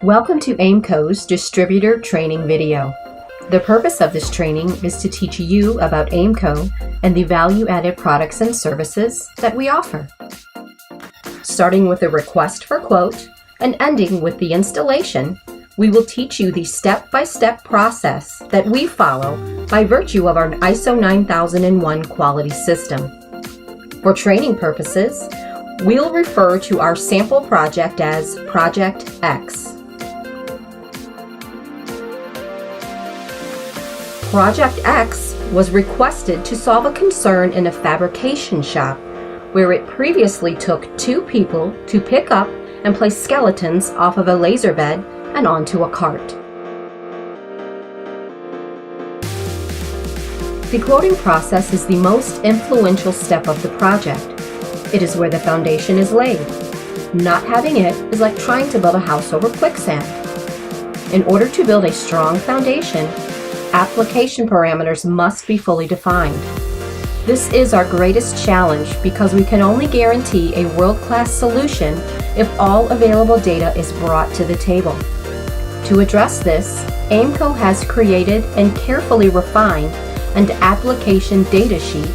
Welcome to AIMCO's Distributor Training video. The purpose of this training is to teach you about AIMCO and the value-added products and services that we offer. Starting with a request for quote and ending with the installation, we will teach you the step-by-step process that we follow by virtue of our ISO 9001 quality system. For training purposes, we'll refer to our sample project as Project X. Project X was requested to solve a concern in a fabrication shop where it previously took 2 people to pick up and place skeletons off of a laser bed and onto a cart. The quoting process is the most influential step of the project. It is where the foundation is laid. Not having it is like trying to build a house over quicksand. In order to build a strong foundation, application parameters must be fully defined. This is our greatest challenge because we can only guarantee a world-class solution if all available data is brought to the table. To address this, AIMCO has created and carefully refined an application data sheet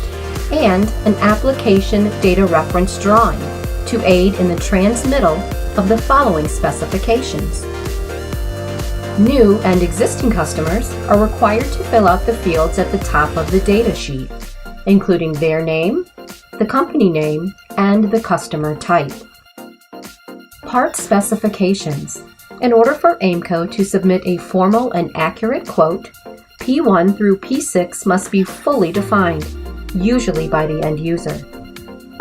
and an application data reference drawing to aid in the transmittal of the following specifications. New and existing customers are required to fill out the fields at the top of the data sheet, including their name, the company name, and the customer type. Part specifications. In order for AIMCO to submit a formal and accurate quote, P1 through P6 must be fully defined, usually by the end user.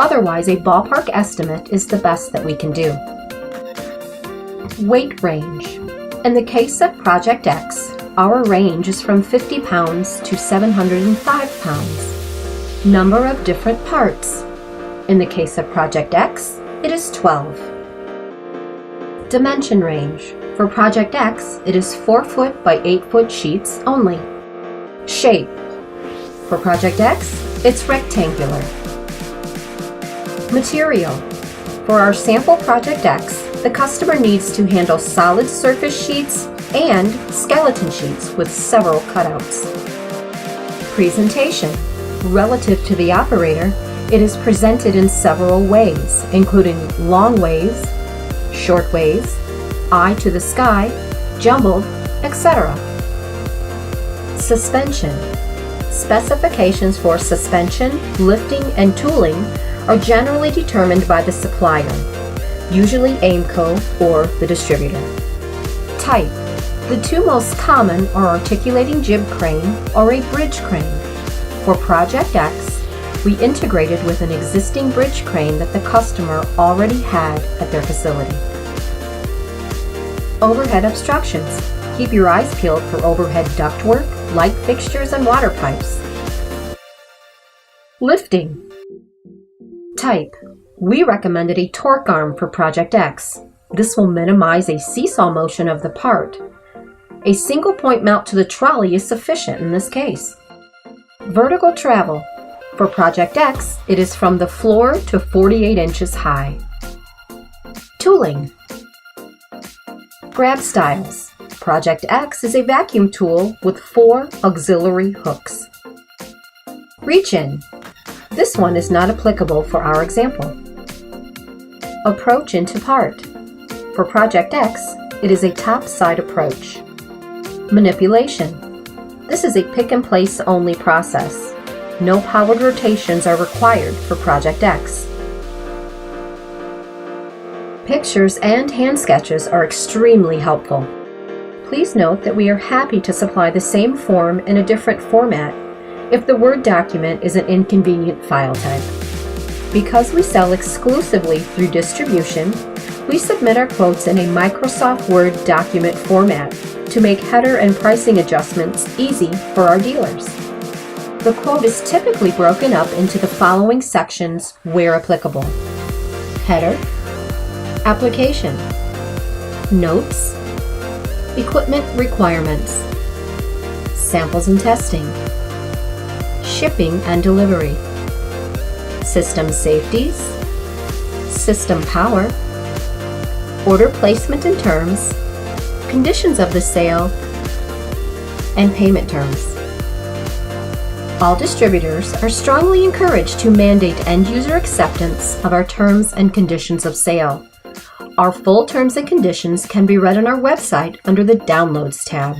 Otherwise, a ballpark estimate is the best that we can do. Weight range. In the case of Project X, our range is from 50 pounds to 705 pounds. Number of different parts. In the case of Project X, it is 12. Dimension range. For Project X, it is 4 foot by 8 foot sheets only. Shape. For Project X, it's rectangular. Material. For our sample Project X, the customer needs to handle solid surface sheets and skeleton sheets with several cutouts. Presentation. Relative to the operator, it is presented in several ways, including long waves, short waves, eye to the sky, jumbled, etc. Suspension. Specifications for suspension, lifting, and tooling are generally determined by the supplier, usually AIMCO or the distributor. Type. The 2 most common are articulating jib crane or a bridge crane. For Project X, we integrated with an existing bridge crane that the customer already had at their facility. Overhead obstructions. Keep your eyes peeled for overhead ductwork, light fixtures, and water pipes. Lifting. Type. We recommended a torque arm for Project X. This will minimize a seesaw motion of the part. A single point mount to the trolley is sufficient in this case. Vertical travel. For Project X, it is from the floor to 48 inches high. Tooling. Grab styles. Project X is a vacuum tool with 4 auxiliary hooks. Reach in. This one is not applicable for our example. Approach into part. For Project X, it is a top side approach. Manipulation. This is a pick and place only process. No powered rotations are required for Project X. Pictures and hand sketches are extremely helpful. Please note that we are happy to supply the same form in a different format if the Word document is an inconvenient file type. Because we sell exclusively through distribution, we submit our quotes in a Microsoft Word document format to make header and pricing adjustments easy for our dealers. The quote is typically broken up into the following sections where applicable: header, application, notes, equipment requirements, samples and testing, shipping and delivery, system safeties, system power, order placement and terms, conditions of the sale, and payment terms. All distributors are strongly encouraged to mandate end-user acceptance of our terms and conditions of sale. Our full terms and conditions can be read on our website under the Downloads tab.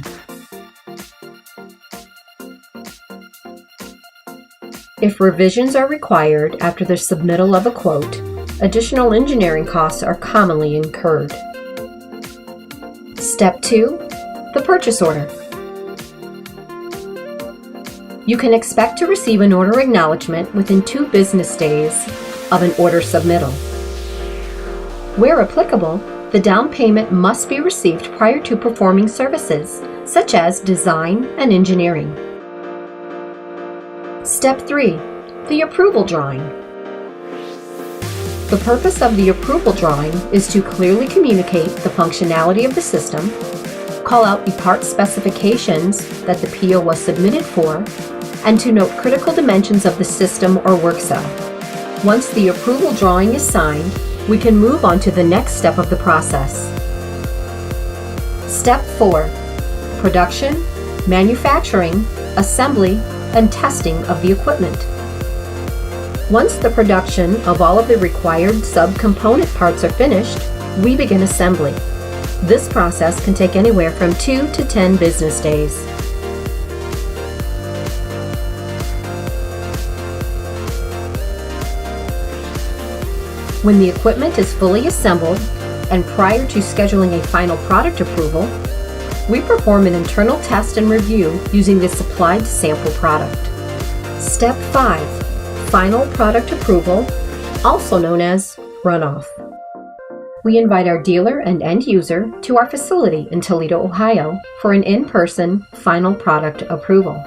If revisions are required after the submittal of a quote, additional engineering costs are commonly incurred. Step 2. The purchase order. You can expect to receive an order acknowledgement within 2 business days of an order submittal. Where applicable, the down payment must be received prior to performing services, such as design and engineering. Step 3. The approval drawing. The purpose of the approval drawing is to clearly communicate the functionality of the system, call out the part specifications that the PO was submitted for, and to note critical dimensions of the system or work cell. Once the approval drawing is signed, we can move on to the next step of the process. Step 4. Production, manufacturing, assembly, and testing of the equipment. Once the production of all of the required subcomponent parts are finished, we begin assembly. This process can take anywhere from 2 to 10 business days. When the equipment is fully assembled and prior to scheduling a final product approval, we perform an internal test and review using the supplied sample product. Step 5. Final product approval, also known as runoff. We invite our dealer and end user to our facility in Toledo, Ohio for an in-person final product approval.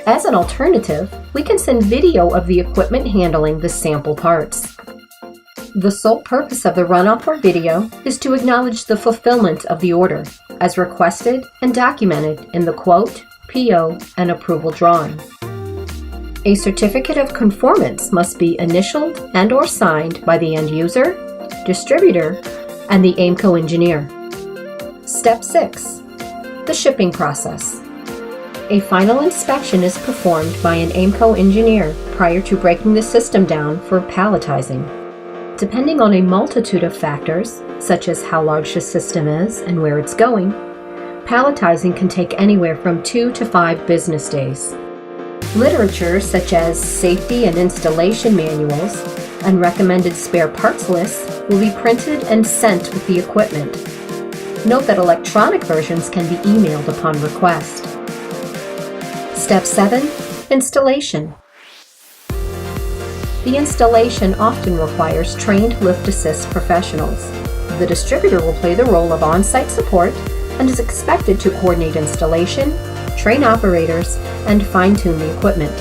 As an alternative, we can send video of the equipment handling the sample parts. The sole purpose of the runoff or video is to acknowledge the fulfillment of the order, as requested and documented in the quote, PO, and approval drawing. A certificate of conformance must be initialed and/or signed by the end user, distributor, and the AIMCO engineer. Step 6. The shipping process. A final inspection is performed by an AIMCO engineer prior to breaking the system down for palletizing. Depending on a multitude of factors, such as how large the system is and where it's going, palletizing can take anywhere from 2 to 5 business days. Literature such as safety and installation manuals and recommended spare parts lists will be printed and sent with the equipment. Note that electronic versions can be emailed upon request. Step 7. Installation. The installation often requires trained lift assist professionals. The distributor will play the role of on-site support and is expected to coordinate installation, train operators, and fine-tune the equipment.